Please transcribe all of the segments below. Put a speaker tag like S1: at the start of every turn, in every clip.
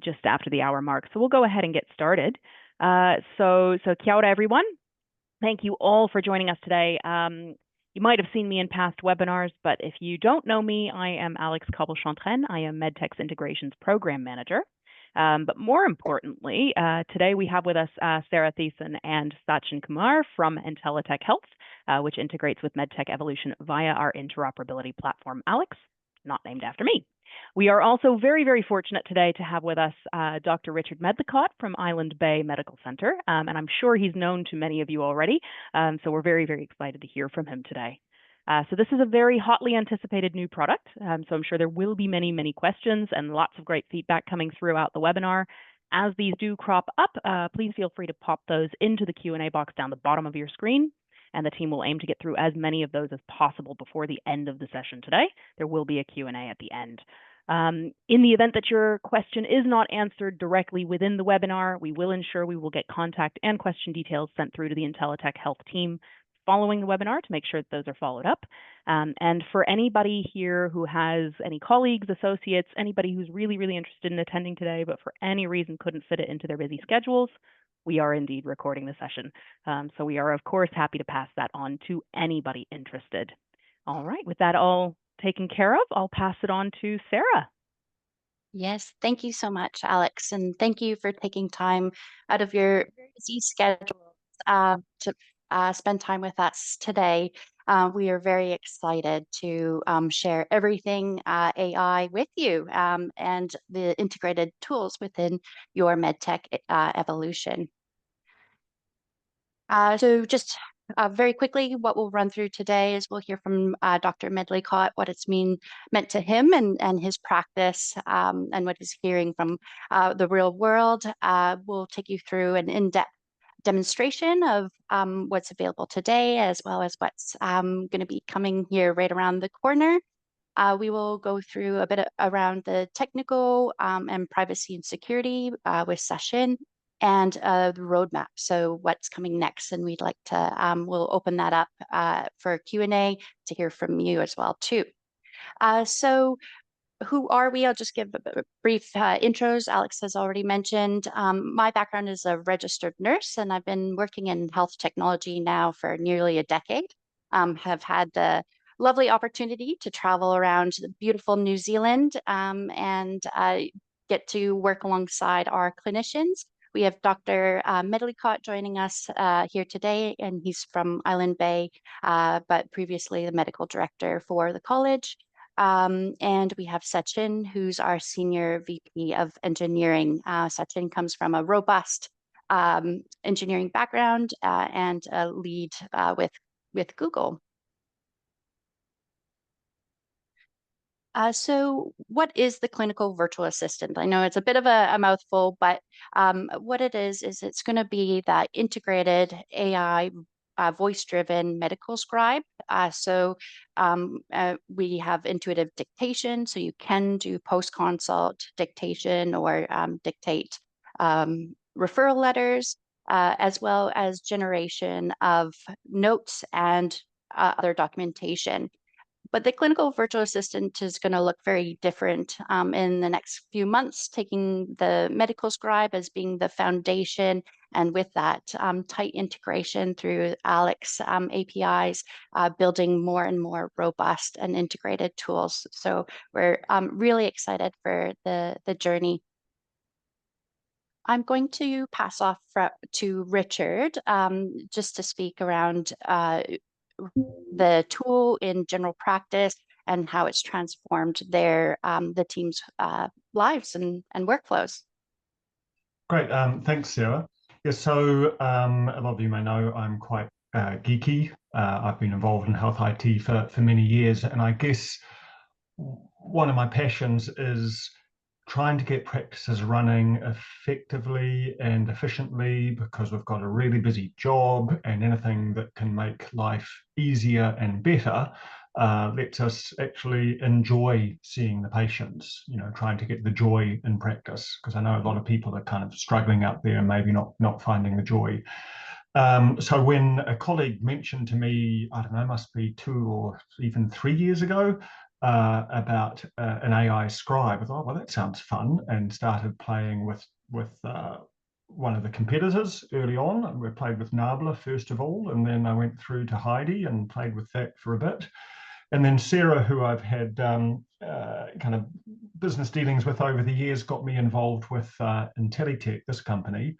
S1: just after the hour mark. So we'll go ahead and get started. So kia ora, everyone. Thank you all for joining us today. You might have seen me in past webinars, but if you don't know me, I am Alex Cobble-Chantren. I am Medtech Integration's Program Manager. But more importantly, today we have with us Sarah Thiessen and Sachin Kumar from IntelliTek Health, which integrates with Medtech Evolution via our interoperability platform, ALEX, not named after me. We are also very, very fortunate today to have with us Dr. Richard Medlicott from Island Bay Medical Center, and I'm sure he's known to many of you already, so we're very, very excited to hear from him today. So this is a very hotly anticipated new product, so I'm sure there will be many, many questions and lots of great feedback coming throughout the webinar. As these do crop up, please feel free to pop those into the Q&A box down the bottom of your screen, and the team will aim to get through as many of those as possible before the end of the session today. There will be a Q&A at the end. In the event that your question is not answered directly within the webinar, we will ensure we will get contact and question details sent through to the IntelliTek Health team following the webinar to make sure that those are followed up. And for anybody here who has any colleagues, associates, anybody who's really, really interested in attending today, but for any reason couldn't fit it into their busy schedules, we are indeed recording the session. So we are, of course, happy to pass that on to anybody interested. All right, with that all taken care of, I'll pass it on to Sarah.
S2: Yes, thank you so much, Alex, and thank you for taking time out of your busy schedule to spend time with us today. We are very excited to share everything AI with you and the integrated tools within your Medtech Evolution. So just very quickly, what we'll run through today is we'll hear from Dr. Medlicott, what it's meant to him and his practice and what he's hearing from the real world. We'll take you through an in-depth demonstration of what's available today, as well as what's going to be coming here right around the corner. We will go through a bit around the technical and privacy and security with Sachin, and the roadmap, so what's coming next. And we'd like to, we'll open that up for Q&A to hear from you as well too. So who are we? I'll just give a brief intros. Alex has already mentioned. My background is a registered nurse, and I've been working in health technology now for nearly a decade. Have had the lovely opportunity to travel around beautiful New Zealand and get to work alongside our clinicians. We have Dr. Medlicott joining us here today, and he's from Island Bay, but previously the medical director for the college. And we have Sachin, who's our senior VP of engineering. Sachin comes from a robust engineering background and a lead with Google. So what is the clinical virtual assistant? I know it's a bit of a mouthful, but what it is it's going to be that integrated AI voice-driven medical scribe. We have intuitive dictation, so you can do post-consult dictation or dictate referral letters, as well as generation of notes and other documentation. But the clinical virtual assistant is going to look very different in the next few months, taking the medical scribe as being the foundation, and with that tight integration through ALEX APIs, building more and more robust and integrated tools. So we're really excited for the journey. I'm going to pass off to Richard just to speak around the tool in general practice and how it's transformed the team's lives and workflows.
S3: Great, thanks, Sarah. Yeah, so a lot of you may know I'm quite geeky. I've been involved in health IT for many years, and I guess one of my passions is trying to get practices running effectively and efficiently, because we've got a really busy job, and anything that can make life easier and better lets us actually enjoy seeing the patients, trying to get the joy in practice, because I know a lot of people are kind of struggling out there and maybe not finding the joy. So when a colleague mentioned to me, I don't know, must be 2 or even 3 years ago, about an AI scribe. I thought, well, that sounds fun, and started playing with one of the competitors early on. We played with Nabla first of all, and then I went through to Heidi and played with that for a bit. And then Sarah, who I've had kind of business dealings with over the years, got me involved with IntelliTek, this company.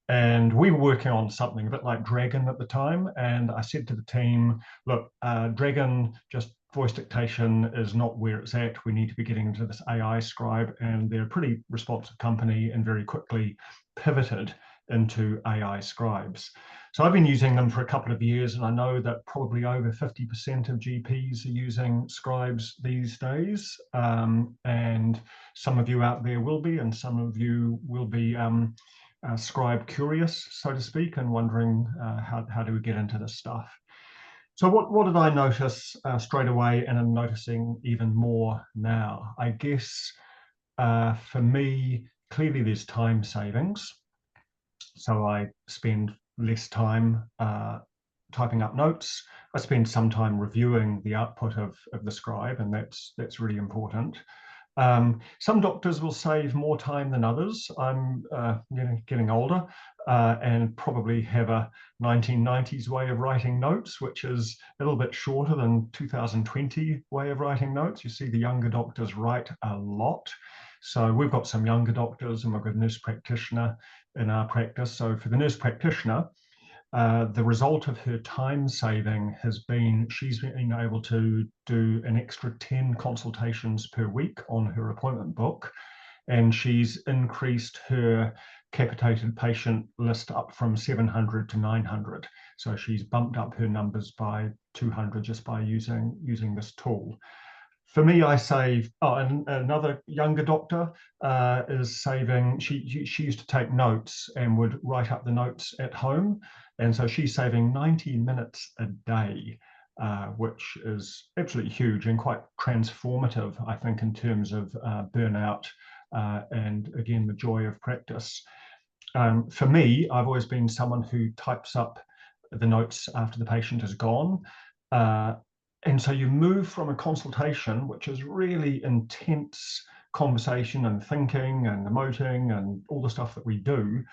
S3: And we were working on something a bit like Dragon at the time. And I said to the team, look, Dragon, just voice dictation is not where it's at. We need to be getting into this AI scribe. And they're a pretty responsive company and very quickly pivoted into AI scribes. So I've been using them for a couple of years, and I know that probably over 50% of GPs are using scribes these days. And some of you out there will be, and some of you will be scribe curious, so to speak, and wondering how do we get into this stuff. So what did I notice straight away, and I'm noticing even more now? I guess for me, clearly there's time savings. So I spend less time typing up notes. I spend some time reviewing the output of the scribe, and that's really important. Some doctors will save more time than others. I'm getting older and probably have a 1990s way of writing notes, which is a little bit shorter than 2020 way of writing notes. You see the younger doctors write a lot. So we've got some younger doctors, and we've got a nurse practitioner in our practice. So for the nurse practitioner, the result of her time saving has been she's been able to do an extra 10 consultations per week on her appointment book, and she's increased her capitated patient list up from 700 to 900. So she's bumped up her numbers by 200 just by using this tool. For me, I save, and another younger doctor is saving, she used to take notes and would write up the notes at home. And so she's saving 90 minutes a day, which is absolutely huge and quite transformative, I think, in terms of burnout and, again, the joy of practice. For me, I've always been someone who types up the notes after the patient is gone. And so you move from a consultation, which is really intense conversation and thinking and emoting and all the stuff that we do,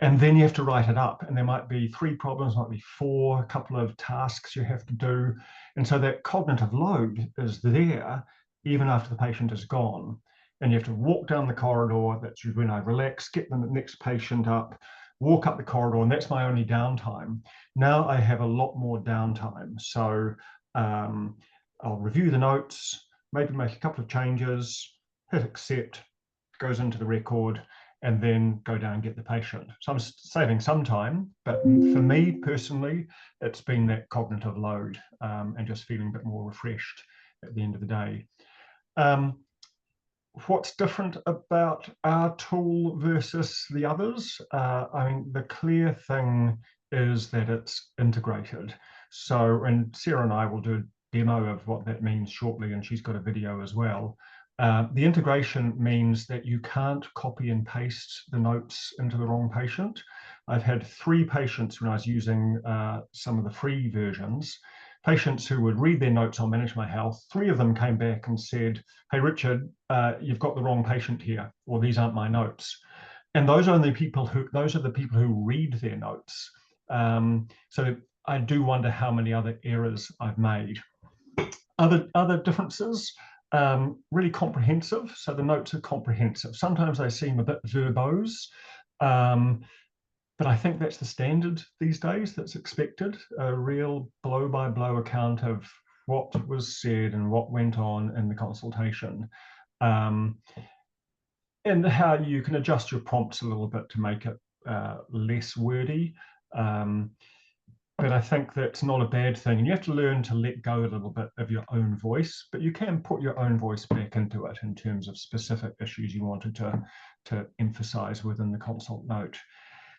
S3: and then you have to write it up. And there might be 3 problems, might be 4, a couple of tasks you have to do. And so that cognitive load is there even after the patient is gone. And you have to walk down the corridor. That's when I relax, get the next patient up, walk up the corridor, and that's my only downtime. Now I have a lot more downtime. So I'll review the notes, maybe make a couple of changes, hit accept, goes into the record, and then go down and get the patient. So I'm saving some time, but for me personally, it's been that cognitive load and just feeling a bit more refreshed at the end of the day. What's different about our tool versus the others? I mean, the clear thing is that it's integrated. So, and Sarah and I will do a demo of what that means shortly, and she's got a video as well. The integration means that you can't copy and paste the notes into the wrong patient. I've had 3 patients when I was using some of the free versions, patients who would read their notes on Manage My Health. 3 of them came back and said, hey, Richard, you've got the wrong patient here, or these aren't my notes. And those are the people who read their notes. So I do wonder how many other errors I've made. Other differences, really comprehensive. So the notes are comprehensive. Sometimes they seem a bit verbose, but I think that's the standard these days that's expected, a real blow-by-blow account of what was said and what went on in the consultation. And how you can adjust your prompts a little bit to make it less wordy. But I think that's not a bad thing. And you have to learn to let go a little bit of your own voice, but you can put your own voice back into it in terms of specific issues you wanted to emphasize within the consult note.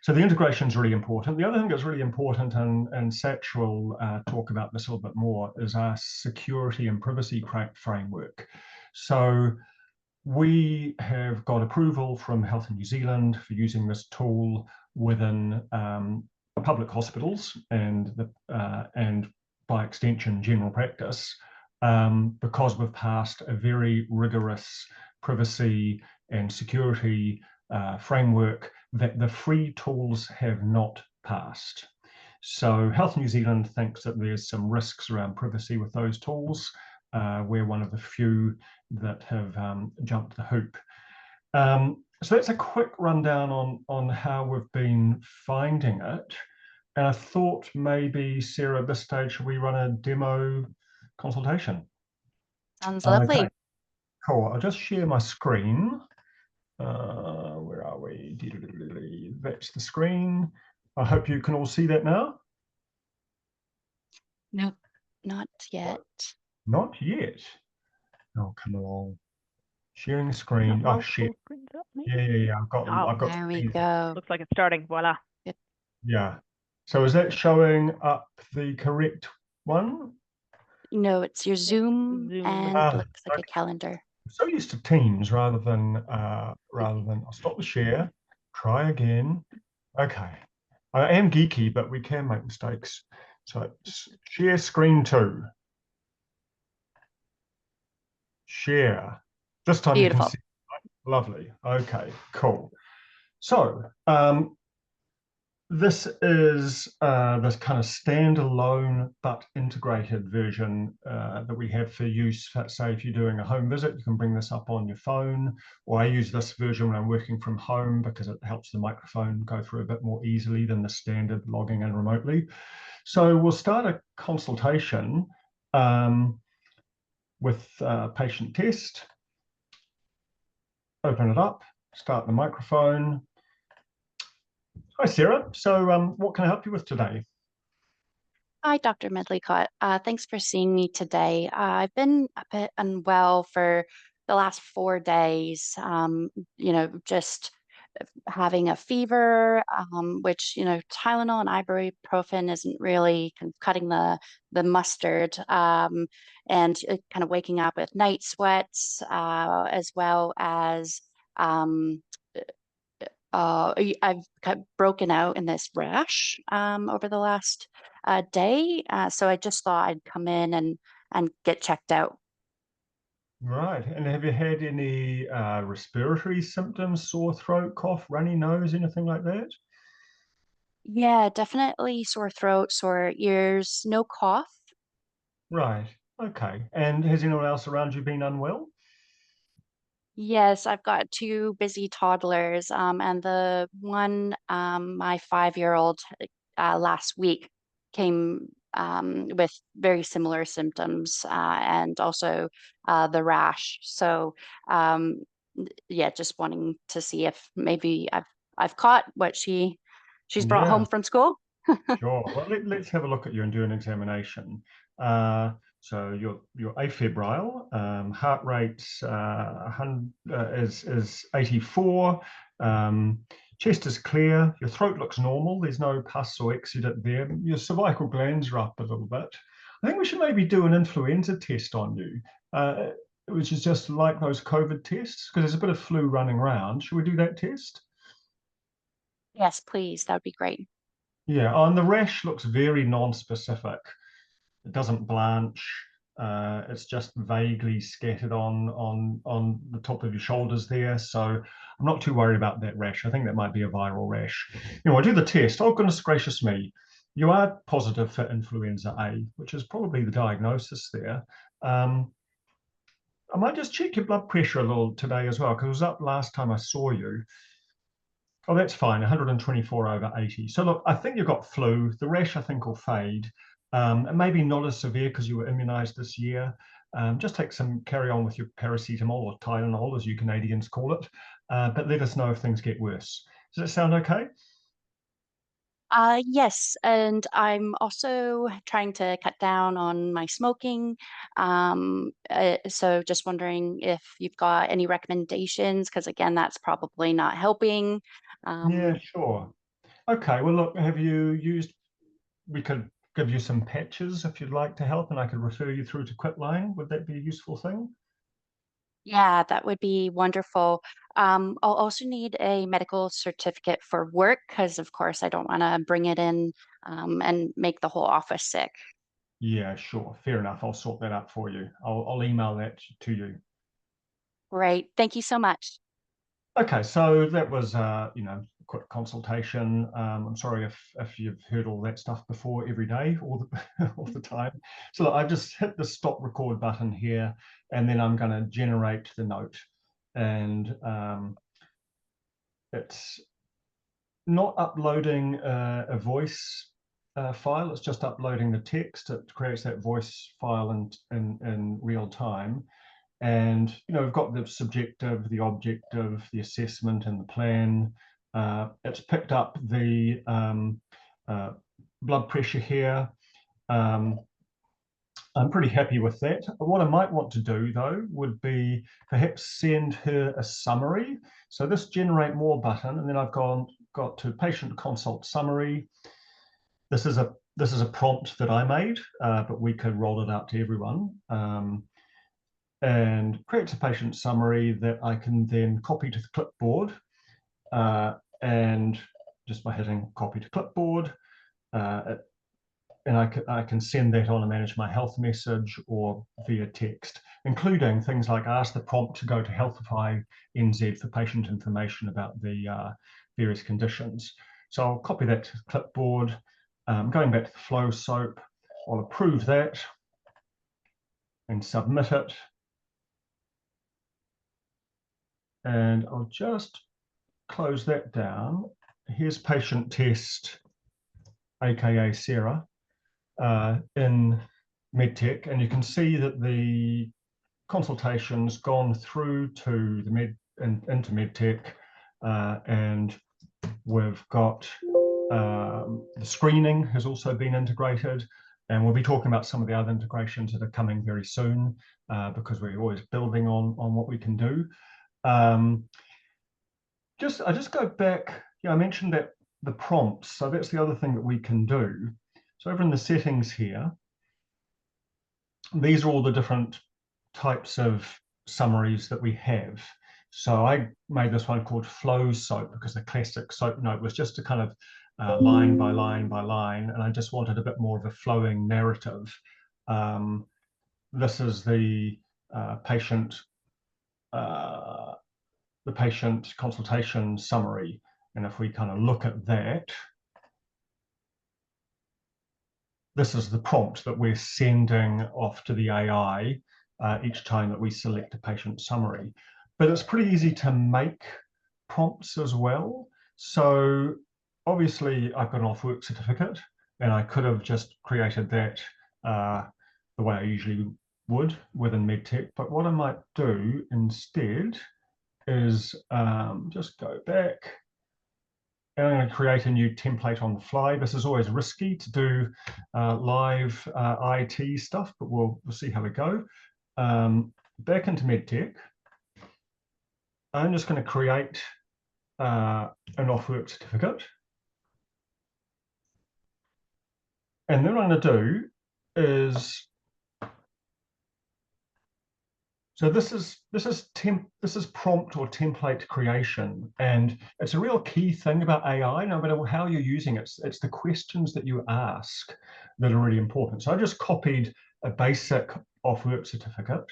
S3: So the integration is really important. The other thing that's really important, and Satch will talk about this a little bit more, is our security and privacy framework. So we have got approval from Health in New Zealand for using this tool within public hospitals and by extension general practice. because we've passed a very rigorous privacy and security framework that the free tools have not passed. So Health New Zealand thinks that there's some risks around privacy with those tools. We're one of the few that have jumped the hoop. So that's a quick rundown on how we've been finding it. And I thought maybe, Sarah, at this stage, should we run a demo consultation?
S2: Sounds lovely.
S3: Okay, cool. I'll just share my screen. Where are we? That's the screen. I hope you can all see that now.
S2: Nope, not yet.
S3: Not yet. Oh, come along. Sharing the screen. Oh, share. Yeah. I've got.
S2: There we go.
S1: Looks like it's starting. Voila.
S3: Yeah. So is that showing up the correct one?
S2: No, it's your Zoom,
S1: Zoom.
S2: and it looks like a calendar.
S3: I'm so used to Teams rather than I'll stop the share, try again. Okay. I am geeky, but we can make mistakes. So share screen 2. Share. This time
S2: Beautiful.
S3: you can see. Lovely. Okay, cool. So this is this kind of standalone but integrated version that we have for use. Say if you're doing a home visit, you can bring this up on your phone, or I use this version when I'm working from home because it helps the microphone go through a bit more easily than the standard logging in remotely. So we'll start a consultation with patient test. Open it up, start the microphone. Hi, Sarah. So what can I help you with today?
S2: Hi, Dr. Medlicott. Thanks for seeing me today. I've been a bit unwell for the last 4 days, just having a fever, which, Tylenol and ibuprofen isn't really kind of cutting the mustard, and kind of waking up with night sweats, as well as um, I've broken out in this rash over the last day. So I just thought I'd come in and get checked out.
S3: Right. And have you had any respiratory symptoms, sore throat, cough, runny nose, anything like that?
S2: Yeah, definitely sore throat, sore ears, no cough.
S3: Right. Okay. And has anyone else around you been unwell?
S2: Yes, I've got 2 busy toddlers, and the one, my 5-year-old, last week came with very similar symptoms, and also the rash. So, yeah, just wanting to see if maybe I've caught what she's brought
S3: Yeah.
S2: home from school.
S3: Sure. Well, let's have a look at you and do an examination. So you're afebrile. Heart rate is 84. Chest is clear. Your throat looks normal. There's no pus or exudate there. Your cervical glands are up a little bit. I think we should maybe do an influenza test on you, which is just like those COVID tests, because there's a bit of flu running around. Should we do that test?
S2: Yes, please. That would be great.
S3: Yeah, and the rash looks very non-specific. It doesn't blanch. It's just vaguely scattered on the top of your shoulders there. So I'm not too worried about that rash. I think that might be a viral rash. I do the test. Oh, goodness gracious me. You are positive for influenza A, which is probably the diagnosis there. I might just check your blood pressure a little today as well, because it was up last time I saw you. Oh, that's fine, 124/80. So look, I think you've got flu. The rash, I think, will fade. And maybe not as severe because you were immunized this year. Just carry on with your paracetamol or Tylenol, as you Canadians call it. But let us know if things get worse. Does that sound okay?
S2: Yes, and I'm also trying to cut down on my smoking. So just wondering if you've got any recommendations, because again, that's probably not helping.
S3: Yeah,
S2: Um,
S3: sure. Okay, well, look, we could give you some patches if you'd like to help, and I could refer you through to Quitline. Would that be a useful thing?
S2: yeah, that would be wonderful. I'll also need a medical certificate for work, because of course I don't want to bring it in and make the whole office sick.
S3: Yeah, sure. Fair enough. I'll sort that out for you. I'll email that to you.
S2: Great. Thank you so much.
S3: Okay, so that was a quick consultation. I'm sorry if you've heard all that stuff before every day, all the time. So look, I've just hit the stop record button here, and then I'm going to generate the note. And it's not uploading a voice file, it's just uploading the text. It creates that voice file in real time. And we've got the subjective, the objective, the assessment, and the plan. It's picked up the blood pressure here. I'm pretty happy with that. What I might want to do, though, would be perhaps send her a summary. So this generate more button, and then I've got to patient consult summary. This is a prompt that I made, but we could roll it out to everyone. And creates a patient summary that I can then copy to the clipboard, and just by hitting copy to clipboard, and I can send that on and manage my health message or via text, including things like ask the prompt to go to Healthify NZ for patient information about the various conditions. So I'll copy that to the clipboard. Going back to the flow soap, I'll approve that and submit it. And I'll just close that down. Here's patient test, aka Sarah, in Medtech, and you can see that the consultation's gone through to the into Medtech, and we've got the screening has also been integrated, and we'll be talking about some of the other integrations that are coming very soon, because we're always building on what we can do. I just go back. I mentioned that the prompts, so that's the other thing that we can do. So over in the settings here, these are all the different types of summaries that we have. So I made this one called flow soap because the classic soap note was just a kind of line by line by line, and I just wanted a bit more of a flowing narrative. This is the patient consultation summary, and if we kind of look at that, this is the prompt that we're sending off to the AI each time that we select a patient summary. But it's pretty easy to make prompts as well. So obviously I've got an off work certificate, and I could have just created that the way I usually would within Medtech. But what I might do instead is just go back, and I'm going to create a new template on the fly. This is always risky to do live IT stuff, but we'll see how we go. Back into Medtech, I'm just going to create an off-work certificate. And then what I'm going to do is, so this is prompt or template creation, and it's a real key thing about AI. No matter how you're using it, it's the questions that you ask that are really important. So I just copied a basic off-work certificate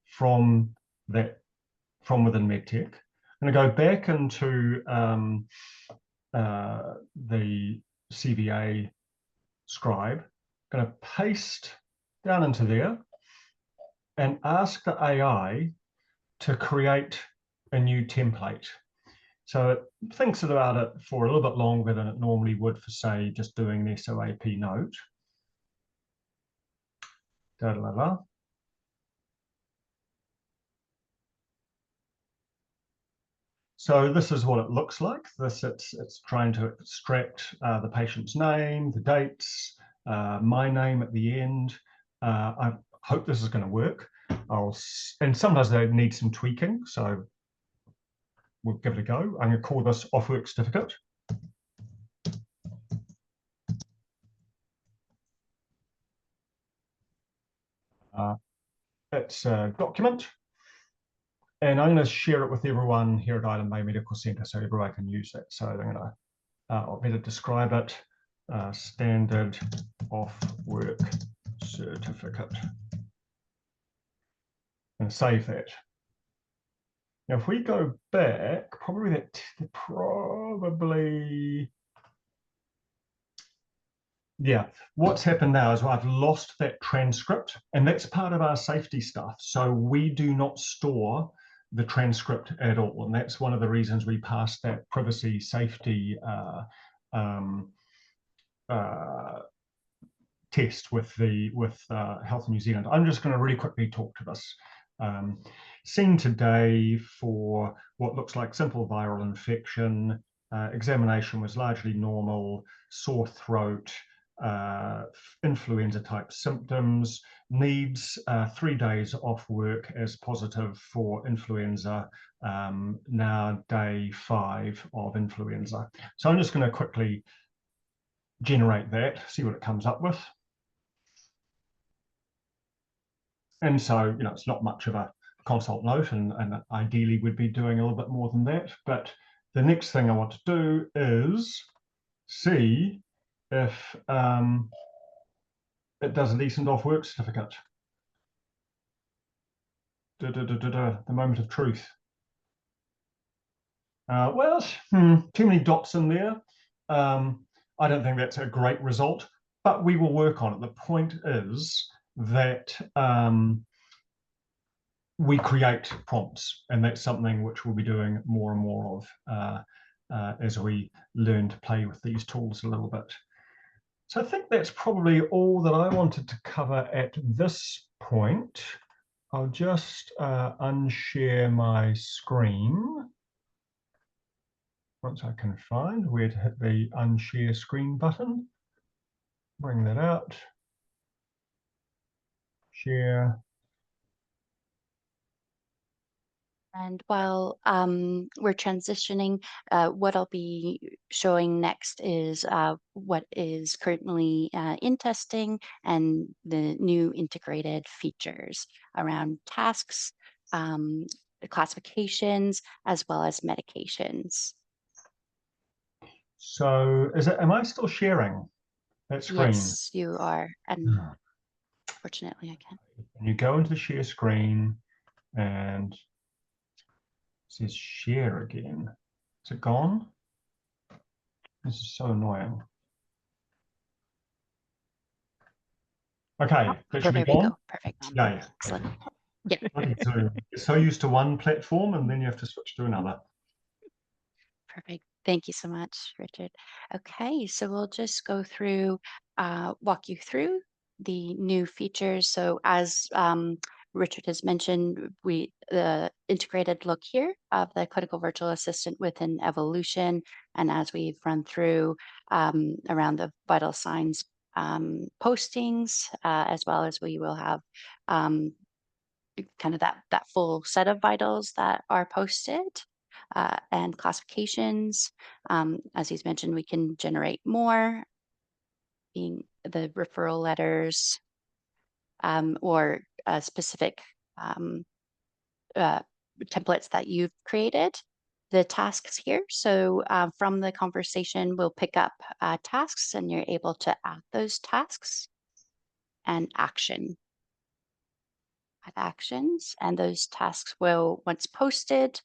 S3: from within Medtech. I'm going to go back into the CVA Scribe. I'm going to paste down into there and ask the AI to create a new template. So it thinks about it for a little bit longer than it normally would for, say, just doing the SOAP note. So this is what it looks like. It's trying to extract the patient's name, the dates, my name at the end. I hope this is going to work. And sometimes they need some tweaking, so we'll give it a go. I'm going to call this off-work certificate. It's a document, and I'm going to share it with everyone here at Island Bay Medical Centre so everyone can use it. So I'm going to, I'll better describe it, standard off-work certificate and save that. Now, if we go back, yeah, what's happened now is I've lost that transcript, and that's part of our safety stuff. So we do not store the transcript at all, and that's one of the reasons we passed that privacy safety test with Health New Zealand. I'm just going to really quickly talk to this. Seen today for what looks like simple viral infection. Examination was largely normal, sore throat, influenza type symptoms, needs 3 days off work as positive for influenza, now day 5 of influenza. So I'm just going to quickly generate that, see what it comes up with. And so, you know, it's not much of a consult note, and ideally we'd be doing a little bit more than that. But the next thing I want to do is see if it does a decent off work certificate. The moment of truth. Well, too many dots in there. I don't think that's a great result, but we will work on it. The point is that we create prompts, and that's something which we'll be doing more and more of as we learn to play with these tools a little bit. So I think that's probably all that I wanted to cover at this point. I'll just unshare my screen once I can find where to hit the unshare screen button. Bring that out. Share.
S2: And while we're transitioning, what I'll be showing next is what is currently in testing and the new integrated features around tasks, classifications, as well as medications.
S3: So am I still sharing that screen?
S2: Yes, you are. And fortunately, I can't.
S3: And you go into the share screen and it says share again. Is it gone? This is so annoying. Okay, that should be
S2: there we
S3: gone.
S2: go. Perfect.
S3: Yeah.
S2: Excellent. Yeah.
S3: So you're so used to one platform and then you have to switch to another.
S2: Perfect. Thank you so much, Richard. Okay, so we'll just go through, walk you through the new features. So as Richard has mentioned, the integrated look here of the clinical virtual assistant within Evolution, and as we've run through around the vital signs postings, as well as we will have kind of that full set of vitals that are posted. And classifications. As he's mentioned, we can generate more, being the referral letters or specific templates that you've created. The tasks here. So from the conversation, we'll pick up tasks, and you're able to add those tasks and add actions, and those tasks will, once posted,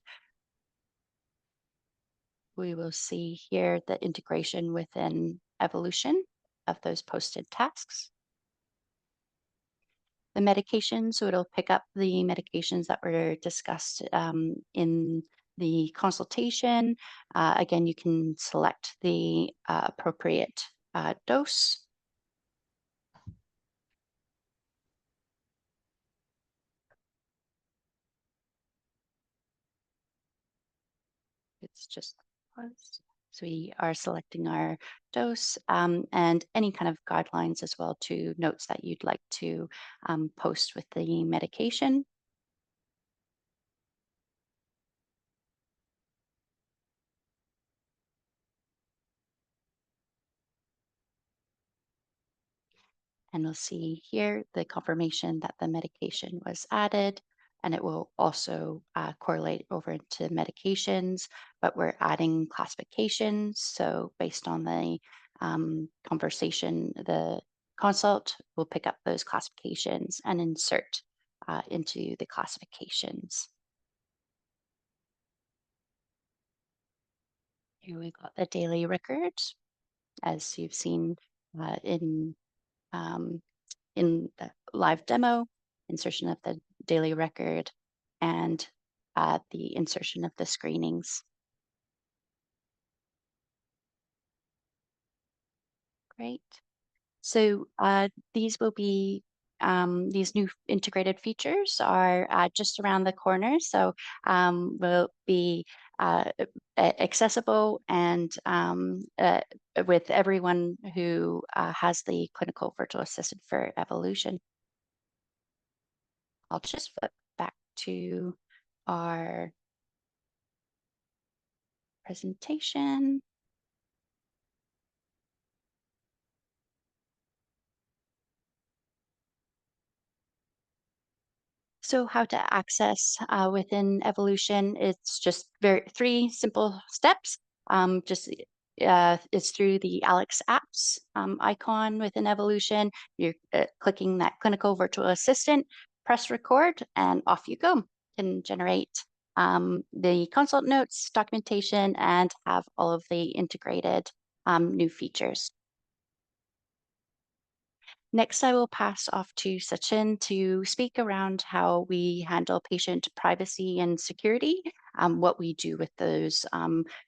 S2: we will see here the integration within Evolution of those posted tasks. The medications, so it'll pick up the medications that were discussed in the consultation. Again, you can select the appropriate dose. It's just paused. So we are selecting our dose and any kind of guidelines as well to notes that you'd like to post with the medication. And we'll see here the confirmation that the medication was added, and it will also correlate over to medications, but we're adding classifications. So based on the conversation, the consult will pick up those classifications and insert into the classifications. Here we've got the daily records, as you've seen in the live demo, insertion of the daily record and the insertion of the screenings. Great. So these will be, these new integrated features are just around the corner. So will be accessible and with everyone who has the clinical virtual assistant for Evolution. I'll just flip back to our presentation. So how to access within Evolution, it's just three simple steps. It's through the ALEX apps icon within Evolution. You're clicking that clinical virtual assistant, press record, and off you go. You can generate the consult notes, documentation, and have all of the integrated new features. Next, I will pass off to Sachin to speak around how we handle patient privacy and security, what we do with those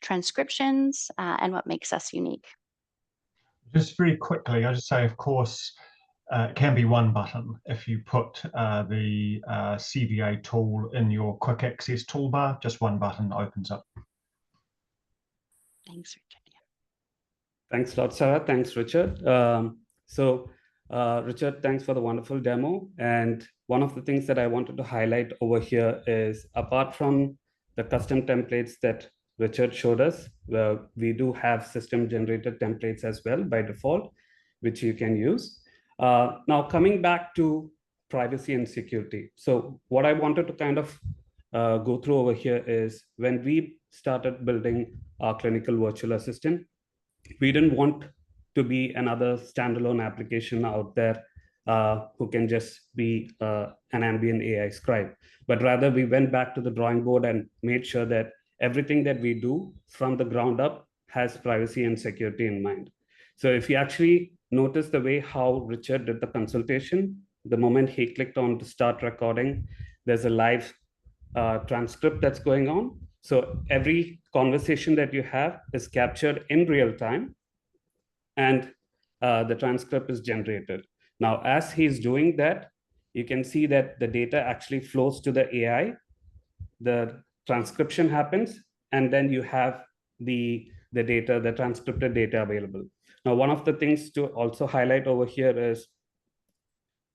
S2: transcriptions, and what makes us unique.
S3: Just very quickly, I just say, of course, it can be one button. If you put the CVA tool in your quick access toolbar, just one button opens up.
S2: Thanks, Richard.
S4: Thanks a lot, Sarah. Thanks, Richard. Richard, thanks for the wonderful demo. And one of the things that I wanted to highlight over here is, apart from the custom templates that Richard showed us, we do have system-generated templates as well by default, which you can use. Now, coming back to privacy and security. So what I wanted to kind of go through over here is, when we started building our clinical virtual assistant, we didn't want to be another standalone application out there who can just be an ambient AI scribe. But rather, we went back to the drawing board and made sure that everything that we do from the ground up has privacy and security in mind. So if you actually notice the way how Richard did the consultation, the moment he clicked on to start recording, there's a live transcript that's going on. So every conversation that you have is captured in real time, and the transcript is generated. Now, as he's doing that, you can see that the data actually flows to the AI, the transcription happens, and then you have the data, the transcripted data available. Now, one of the things to also highlight over here is,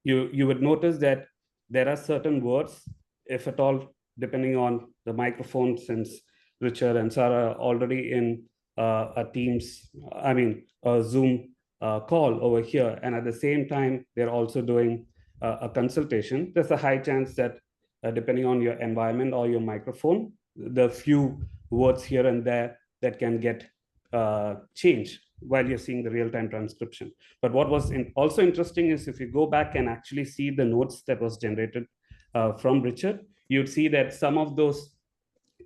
S4: you would notice that there are certain words, if at all, depending on the microphone, since Richard and Sarah are already in a Zoom call over here, and at the same time, they're also doing a consultation. There's a high chance that depending on your environment or your microphone, the few words here and there that can get changed while you're seeing the real-time transcription. But what was also interesting is, if you go back and actually see the notes that was generated from Richard, you'd see that some of those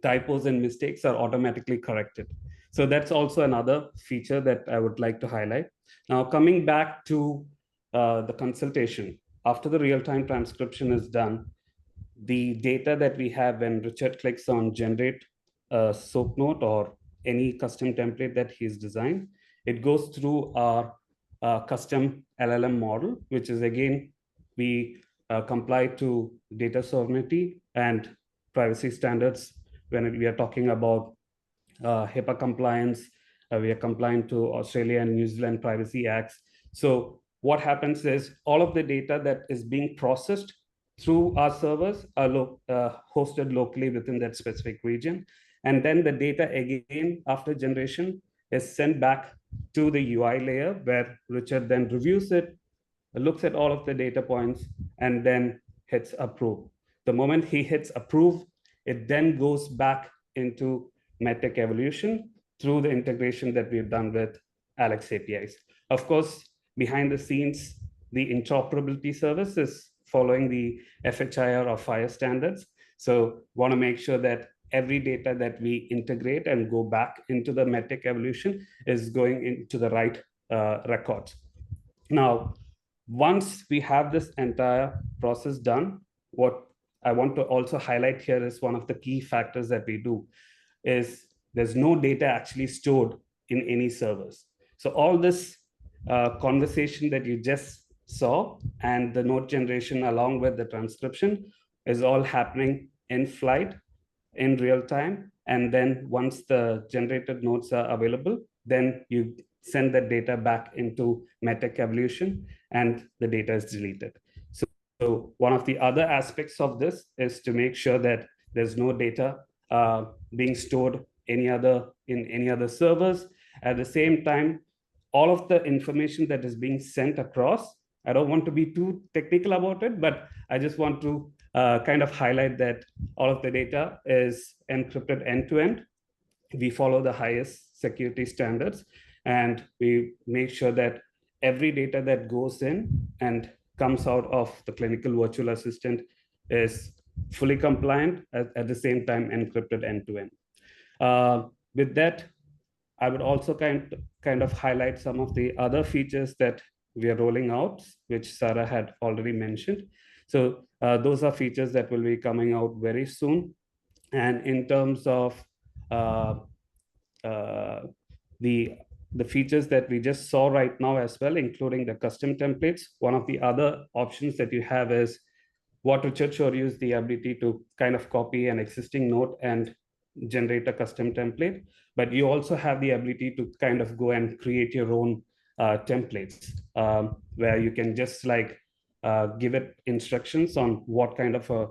S4: typos and mistakes are automatically corrected. So that's also another feature that I would like to highlight. Now, coming back to the consultation, after the real-time transcription is done, the data that we have when Richard clicks on generate a SOAP note or any custom template that he's designed, it goes through our custom LLM model, which is, again, we comply to data sovereignty and privacy standards. When we are talking about HIPAA compliance, we are compliant to Australia and New Zealand Privacy Acts. So what happens is, all of the data that is being processed through our servers are hosted locally within that specific region. And then the data, again, after generation, is sent back to the UI layer, where Richard then reviews it, looks at all of the data points, and then hits approve. The moment he hits approve, it then goes back into Medtech Evolution through the integration that we've done with ALEX APIs. Of course, behind the scenes, the interoperability service is following the FHIR or FHIR standards. So want to make sure that every data that we integrate and go back into the Medtech Evolution is going into the right records. Now, once we have this entire process done, what I want to also highlight here is one of the key factors that we do is there's no data actually stored in any servers. So all this conversation that you just saw and the note generation along with the transcription is all happening in flight, in real time. And then once the generated notes are available, then you send that data back into Medtech Evolution and the data is deleted. So one of the other aspects of this is to make sure that there's no data being stored in any other servers. At the same time, all of the information that is being sent across, I don't want to be too technical about it, but I just want to kind of highlight that all of the data is encrypted end-to-end. We follow the highest security standards, and we make sure that every data that goes in and comes out of the clinical virtual assistant is fully compliant, at the same time encrypted end-to-end. With that, I would also kind of highlight some of the other features that we are rolling out, which Sarah had already mentioned. So those are features that will be coming out very soon. And in terms of the features that we just saw right now as well, including the custom templates, one of the other options that you have is what Richard showed you is the ability to kind of copy an existing note and generate a custom template. But you also have the ability to kind of go and create your own templates where you can just like give it instructions on what kind of a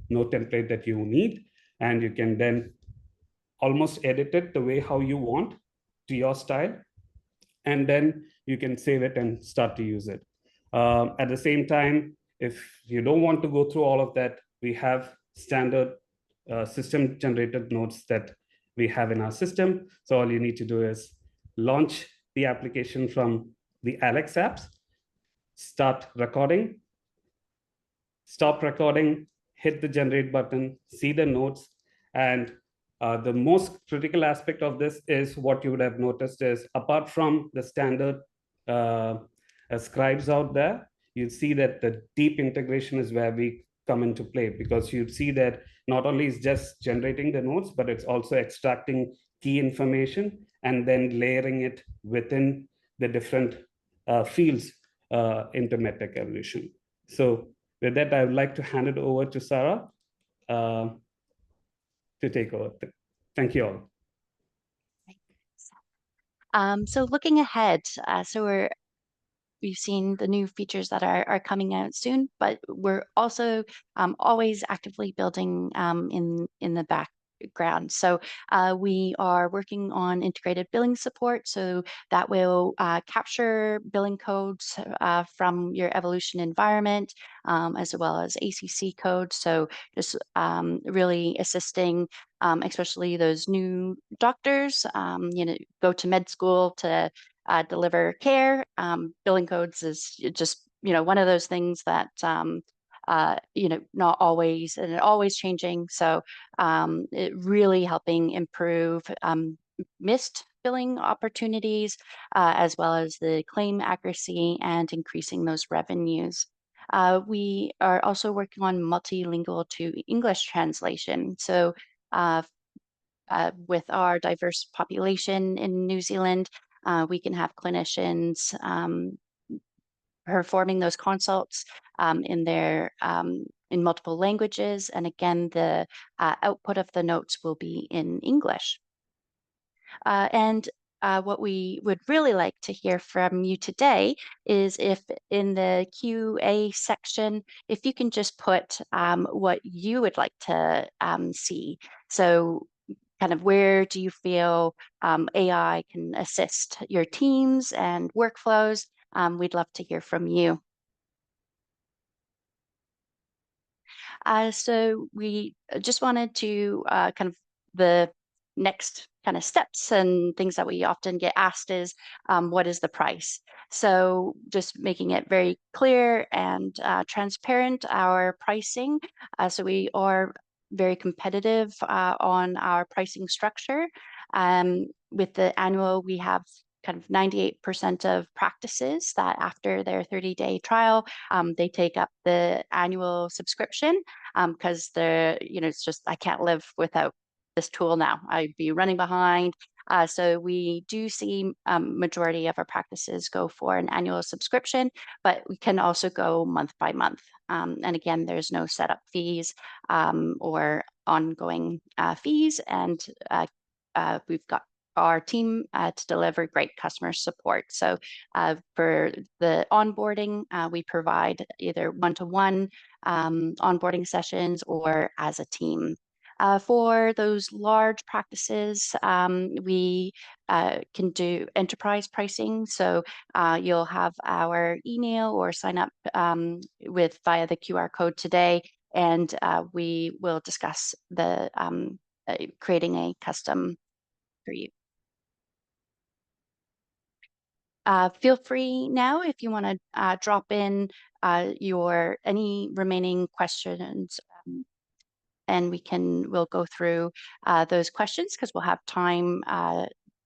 S4: note template that you need. And you can then almost edit it the way how you want to your style. And then you can save it and start to use it. At the same time, if you don't want to go through all of that, we have standard system generated notes that we have in our system. So all you need to do is launch the application from the ALEX apps, start recording, stop recording, hit the generate button, see the notes. And the most critical aspect of this is what you would have noticed is apart from the standard scribes out there, you'd see that the deep integration is where we come into play, because you'd see that not only is just generating the notes, but it's also extracting key information and then layering it within the different fields into Medtech Evolution. So with that, I would like to hand it over to Sarah to take over. Thank you all.
S2: So looking ahead, we've seen the new features that are coming out soon, but we're also always actively building in the background. So we are working on integrated billing support, so that will capture billing codes from your Evolution environment, as well as ACC codes. So just really assisting, especially those new doctors, go to med school to deliver care. Billing codes is just, one of those things that, not always, and always changing. So it really helping improve missed billing opportunities, as well as the claim accuracy and increasing those revenues. We are also working on multilingual to English translation. So with our diverse population in New Zealand, we can have clinicians performing those consults in multiple languages. And again, the output of the notes will be in English. And what we would really like to hear from you today is if in the QA section, if you can just put what you would like to see. So kind of where do you feel AI can assist your teams and workflows? We'd love to hear from you. So we just wanted to kind of the next kind of steps and things that we often get asked is, what is the price? So just making it very clear and transparent, our pricing. So we are very competitive on our pricing structure. With the annual, we have kind of 98% of practices that after their 30-day trial, they take up the annual subscription because it's just, I can't live without this tool now. I'd be running behind. So we do see majority of our practices go for an annual subscription, but we can also go month by month. And again, there's no setup fees or ongoing fees. And we've got our team to deliver great customer support. So for the onboarding, we provide either one-to-one onboarding sessions or as a team. For those large practices, we can do enterprise pricing. So you'll have our email or sign up via the QR code today, and we will discuss the creating a custom for you. Feel free now if you want to drop in any remaining questions, and we'll go through those questions because we'll have time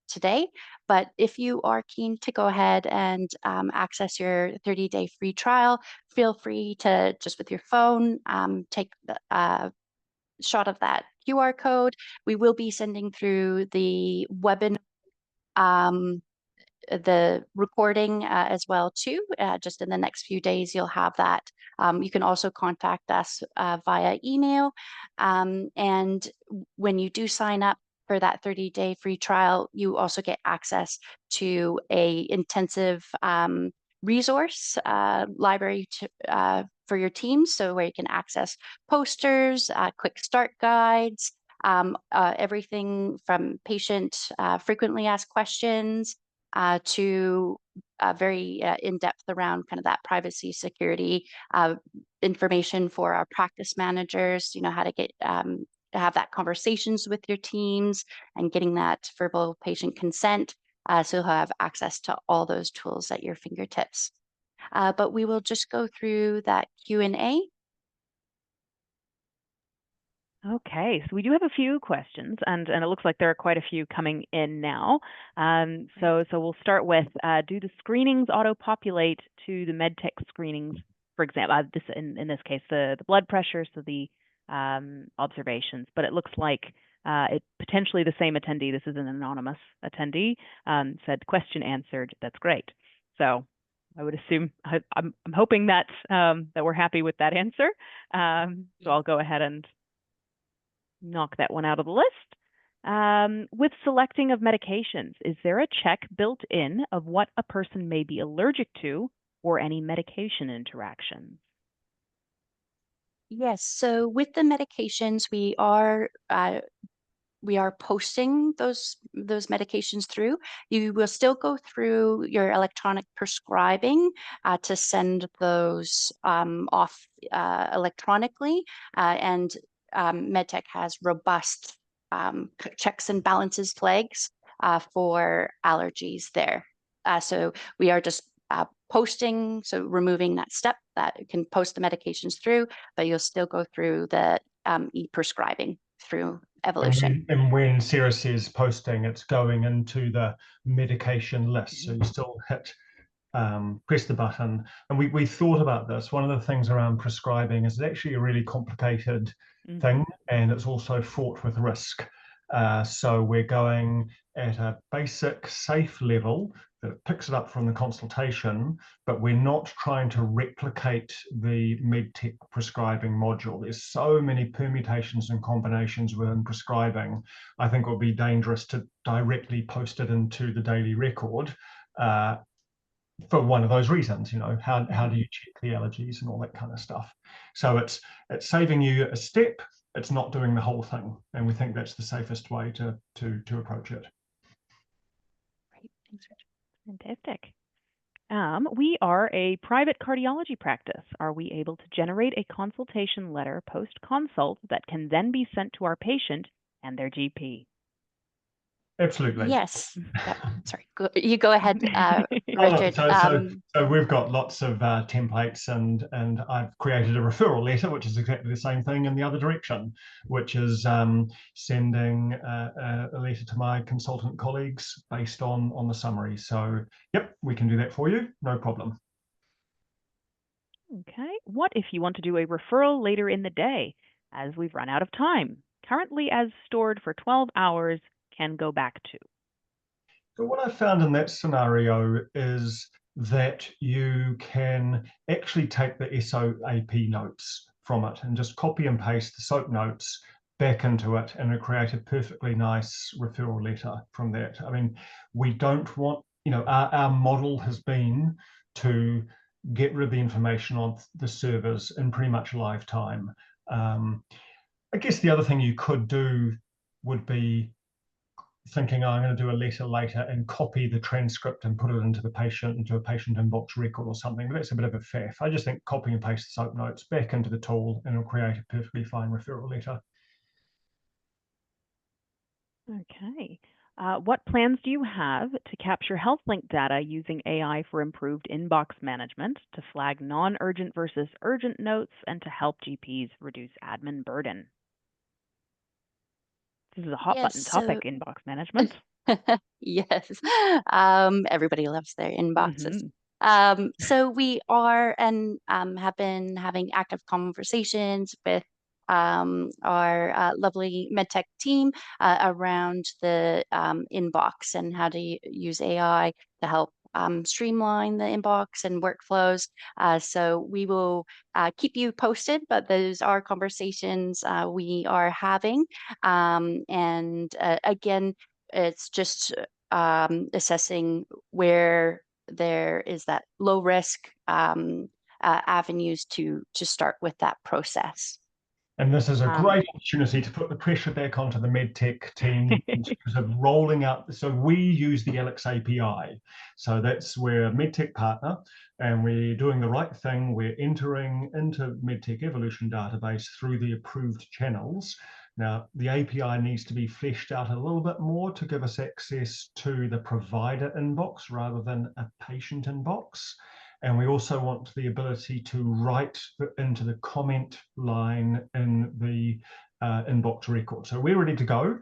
S2: today. But if you are keen to go ahead and access your 30-day free trial, feel free to just with your phone take the shot of that QR code. We will be sending through the webinar the recording as well too. Just in the next few days, you'll have that. You can also contact us via email. And when you do sign up for that 30-day free trial, you also get access to a intensive resource library for your team. So where you can access posters, quick start guides, everything from patient frequently asked questions, to very in-depth around kind of that privacy, security information for our practice managers, how to get have that conversations with your teams and getting that verbal patient consent. So you'll have access to all those tools at your fingertips. But we will just go through that Q&A.
S1: Okay, so we do have a few questions, and it looks like there are quite a few coming in now. So we'll start with, do the screenings auto-populate to the Medtech screenings, for example, in this case, the blood pressure, so the observations, but it looks like it potentially the same attendee, this is an anonymous attendee, said question answered, that's great. So I would assume, I'm hoping that we're happy with that answer. So I'll go ahead and knock that one out of the list. With selecting of medications, is there a check built in of what a person may be allergic to or any medication interactions?
S2: Yes, so with the medications, we are posting those medications through. You will still go through your electronic prescribing to send those off electronically, and Medtech has robust checks and balances flags for allergies there. So we are just posting, so removing that step that can post the medications through, but you'll still go through the e-prescribing through Evolution.
S3: And when Sarah says posting, it's going into the medication list. So you still hit press the button. And we thought about this. One of the things around prescribing is it's actually a really complicated thing, and it's also fraught with risk. So we're going at a basic safe level that picks it up from the consultation, but we're not trying to replicate the Medtech prescribing module. There's so many permutations and combinations within prescribing. I think it would be dangerous to directly post it into the daily record for one of those reasons. How do you check the allergies and all that kind of stuff? So it's saving you a step. It's not doing the whole thing, and we think that's the safest way to approach it.
S2: Great, thanks, Richard.
S1: Fantastic. We are a private cardiology practice. Are we able to generate a consultation letter post-consult that can then be sent to our patient and their GP?
S3: Absolutely.
S2: Yes. Yep. Sorry, you go ahead,
S3: Oh,
S2: Richard.
S3: so we've got lots of templates, and I've created a referral letter, which is exactly the same thing in the other direction, which is sending a letter to my consultant colleagues based on the summary. So, yep, we can do that for you, no problem.
S1: Okay. What if you want to do a referral later in the day, as we've run out of time? Currently, as stored for 12 hours, can go back to.
S3: So what I found in that scenario is that you can actually take the SOAP notes from it and just copy and paste the SOAP notes back into it and create a perfectly nice referral letter from that. I mean, we don't want, our model has been to get rid of the information on the servers in pretty much live time. I guess the other thing you could do would be thinking, I'm going to do a letter later and copy the transcript and put it into a patient inbox record or something, but that's a bit of a faff. I just think copy and paste the SOAP notes back into the tool and it'll create a perfectly fine referral letter.
S1: Okay. What plans do you have to capture HealthLink data using AI for improved inbox management, to flag non-urgent versus urgent notes, and to help GPs reduce admin burden? This is a hot button topic, inbox management.
S2: Yes. Everybody loves their inboxes.
S1: Mm-hmm.
S2: So we are and have been having active conversations with our lovely Medtech team around the inbox and how to use AI to help streamline the inbox and workflows. So we will keep you posted, but those are conversations we are having. And again, it's just assessing where there is that low risk avenues to start with that process.
S3: And this is a great opportunity to put the pressure back onto the Medtech team in terms of rolling out. So we use the ALEX API. So that's where Medtech partner, and we're doing the right thing. We're entering into Medtech Evolution database through the approved channels. Now, the API needs to be fleshed out a little bit more to give us access to the provider inbox rather than a patient inbox. And we also want the ability to write into the comment line in the inbox record. So we're ready to go.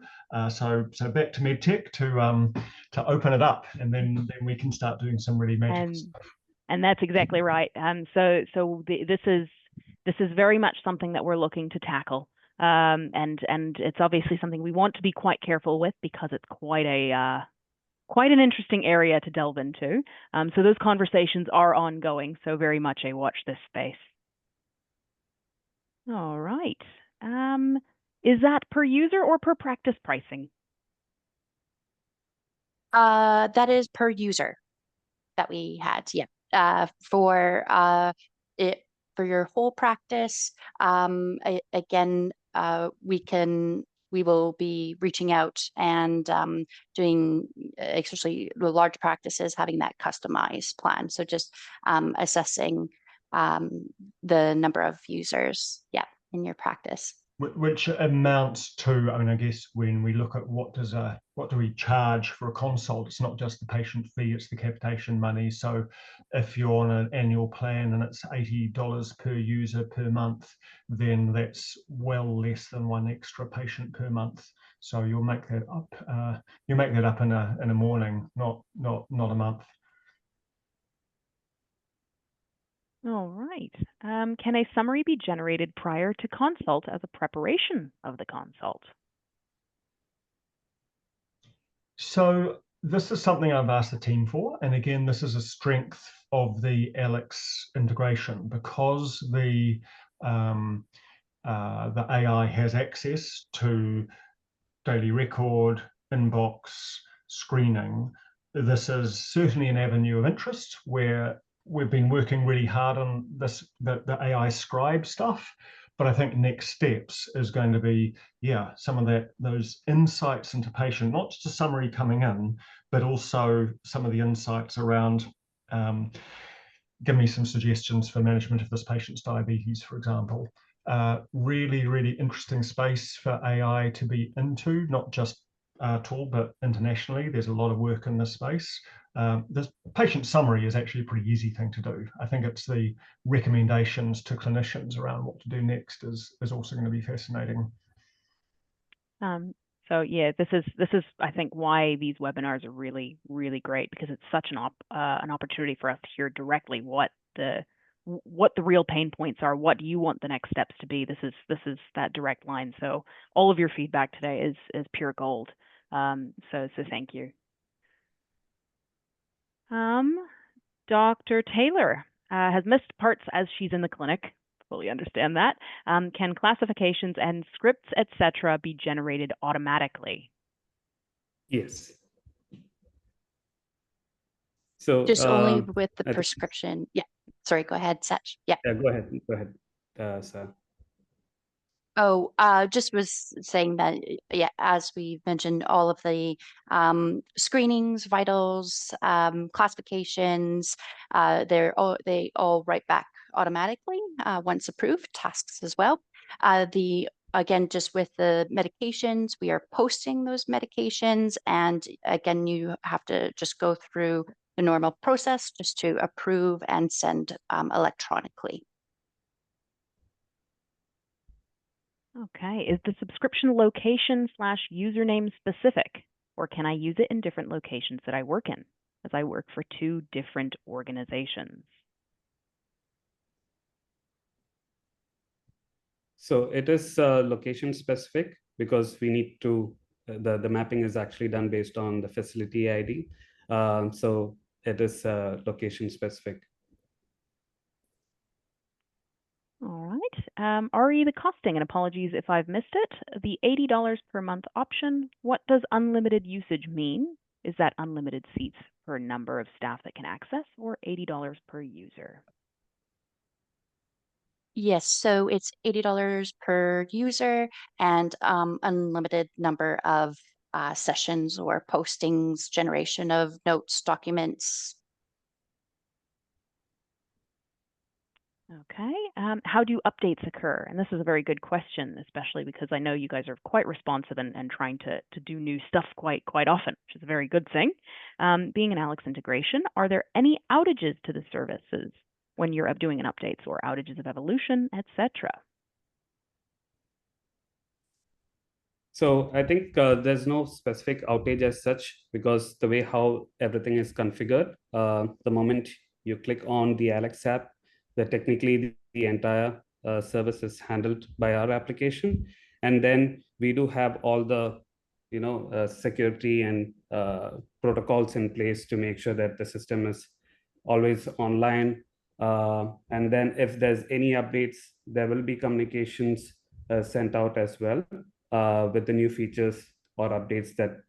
S3: So back to Medtech to open it up, and then we can start doing some really magic stuff.
S1: And that's exactly right. This is very much something that we're looking to tackle. And it's obviously something we want to be quite careful with, because it's quite an interesting area to delve into. So those conversations are ongoing, so very much a watch this space. All right. Is that per user or per practice pricing?
S2: That is per user that we had, yeah. For your whole practice, again, we will be reaching out and doing, especially the large practices, having that customized plan. So just assessing the number of users, yeah, in your practice.
S3: Which amounts to, I mean, I guess when we look at what do we charge for a consult, it's not just the patient fee, it's the capitation money. So if you're on an annual plan and it's $80 per user per month, then that's well less than one extra patient per month. So you'll make that up. You make that up in a morning, not a month.
S1: All right. Can a summary be generated prior to consult as a preparation of the consult?
S3: So this is something I've asked the team for. And again, this is a strength of the ALEX integration, because the AI has access to daily record, inbox, screening. This is certainly an avenue of interest where we've been working really hard on this, the AI Scribe stuff. But I think next steps is going to be, some of those insights into patient, not just a summary coming in, but also some of the insights around, give me some suggestions for management of this patient's diabetes, for example. Really, really interesting space for AI to be into, not just tool, but internationally there's a lot of work in this space. The patient summary is actually a pretty easy thing to do. I think it's the recommendations to clinicians around what to do next is also going to be fascinating.
S1: So yeah, this is I think why these webinars are really great, because it's such an opportunity for us to hear directly what the real pain points are. What do you want the next steps to be? This is that direct line. So all of your feedback today is pure gold. So thank you. Dr. Taylor has missed parts as she's in the clinic. Fully understand that. Can classifications and scripts, etc., be generated automatically?
S4: Yes. So
S2: just only with the prescription. Yeah. Sorry, go ahead, Satch. Yeah.
S4: Yeah, go ahead, sir.
S2: Oh, just was saying that, yeah, as we mentioned, all of the screenings, vitals, classifications, they all write back automatically once approved, tasks as well. Again, just with the medications, we are posting those medications, and again, you have to just go through the normal process just to approve and send electronically.
S1: Okay. Is the subscription location / username specific, or can I use it in different locations that I work in, as I work for 2 different organizations?
S4: So it is location specific, because we need to, the mapping is actually done based on the facility ID. So it is location specific.
S1: All right. RE, the costing, and apologies if I've missed it, the $80 per month option, what does unlimited usage mean? Is that unlimited seats per number of staff that can access, or $80 per user?
S2: Yes, so it's $80 per user and unlimited number of sessions or postings, generation of notes, documents.
S1: Okay. How do updates occur? And this is a very good question, especially because I know you guys are quite responsive and trying to do new stuff quite often, which is a very good thing. Being an ALEX integration, are there any outages to the services when you're doing an updates, or outages of Evolution, etc.?
S4: So I think there's no specific outage as such, because the way how everything is configured, the moment you click on the ALEX app, that technically the entire service is handled by our application. And then we do have all the security and protocols in place to make sure that the system is always online. And then if there's any updates, there will be communications sent out as well with the new features or updates that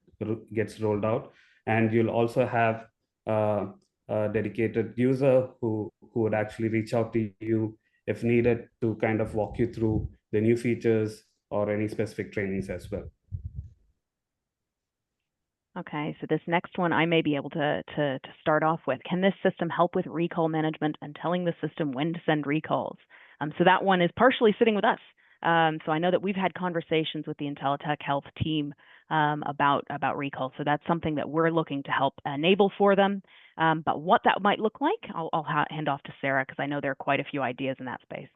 S4: gets rolled out. And you'll also have a dedicated user who would actually reach out to you if needed to kind of walk you through the new features or any specific trainings as well.
S1: Okay, so this next one I may be able to start off with. Can this system help with recall management and telling the system when to send recalls? So that one is partially sitting with us. So I know that we've had conversations with the IntelliTek Health team about recall. So that's something that we're looking to help enable for them. But what that might look like, I'll hand off to Sarah, because I know there are quite a few ideas in that space.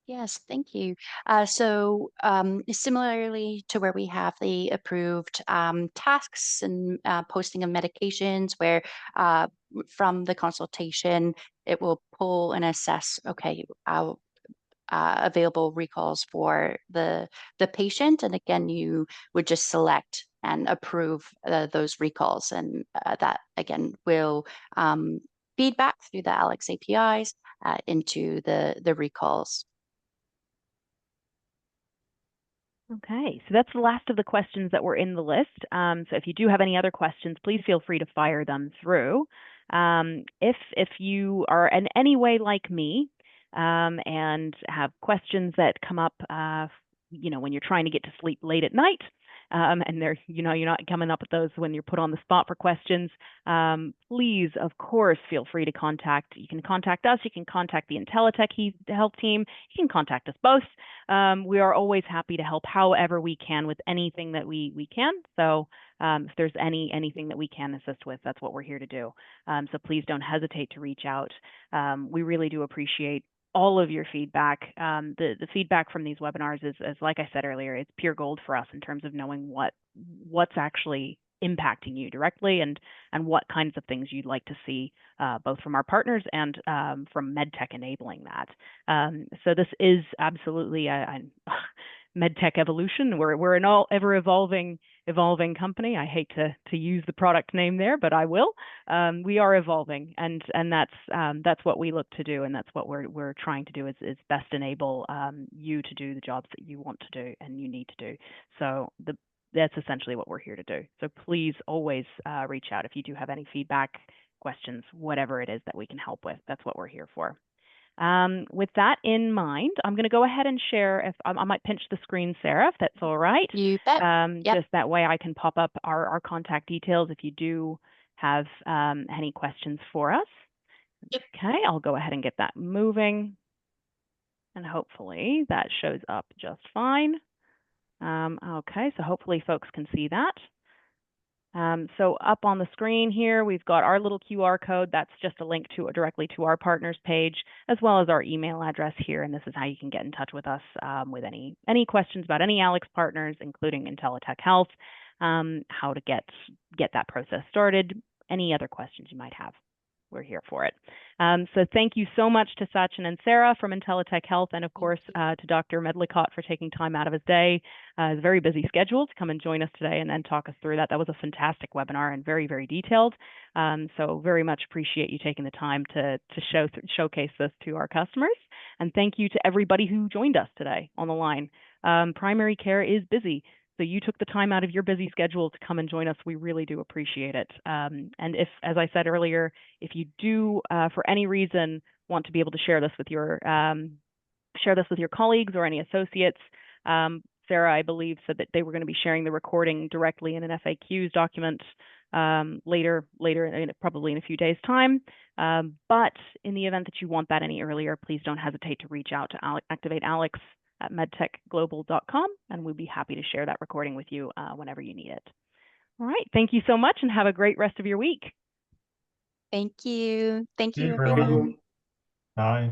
S2: Yes, thank you. So similarly to where we have the approved tasks and posting of medications, where from the consultation, it will pull and assess, okay, available recalls for the patient. And again, you would just select and approve those recalls. And that, again, will feedback through the ALEX APIs into the recalls.
S1: Okay, so that's the last of the questions that were in the list. So if you do have any other questions, please feel free to fire them through. If you are in any way like me and have questions that come up, when you're trying to get to sleep late at night, and they're, you're not coming up with those when you're put on the spot for questions, please, of course, feel free to contact. You can contact us. You can contact the IntelliTek Health team. You can contact us both. We are always happy to help however we can with anything that we can. So if there's anything that we can assist with, that's what we're here to do. So please don't hesitate to reach out. We really do appreciate all of your feedback. The feedback from these webinars is, like I said earlier, it's pure gold for us in terms of knowing what's actually impacting you directly and what kinds of things you'd like to see, both from our partners and from Medtech enabling that. So this is absolutely a Medtech Evolution. We're an all ever evolving company. I hate to use the product name there, but I will. We are evolving, and that's what we look to do, and that's what we're trying to do is best enable you to do the jobs that you want to do and you need to do. So that's essentially what we're here to do. So please always reach out if you do have any feedback, questions, whatever it is that we can help with. That's what we're here for. With that in mind, I'm going to go ahead and share. If I might pinch the screen, Sarah, if that's all right.
S2: You bet. Yep.
S1: Just that way I can pop up our contact details if you do have any questions for us.
S2: Yep.
S1: Okay, I'll go ahead and get that moving. And hopefully that shows up just fine. Okay, so hopefully folks can see that. So up on the screen here, we've got our little QR code. That's just a link directly to our partners page, as well as our email address here. And this is how you can get in touch with us with any questions about any ALEX partners, including IntelliTek Health, how to get that process started, any other questions you might have. We're here for it. So thank you so much to Sachin and Sarah from IntelliTek Health, and of course to Dr. Medlicott for taking time out of his day, his very busy schedule, to come and join us today and talk us through that. That was a fantastic webinar and very, very detailed. So very much appreciate you taking the time to showcase this to our customers. And thank you to everybody who joined us today on the line. Primary care is busy. So you took the time out of your busy schedule to come and join us. We really do appreciate it. And if, as I said earlier, if you do, for any reason, want to be able to share this with your colleagues or any associates, Sarah, I believe, said that they were going to be sharing the recording directly in an FAQs document later, probably in a few days' time. But in the event that you want that any earlier, please don't hesitate to reach out to Activate ALEX at medtechglobal.com, and we'd be happy to share that recording with you whenever you need it. All right, thank you so much and have a great rest of your week.
S2: Thank you. Thank you,
S3: everyone.
S2: everyone.
S3: Bye.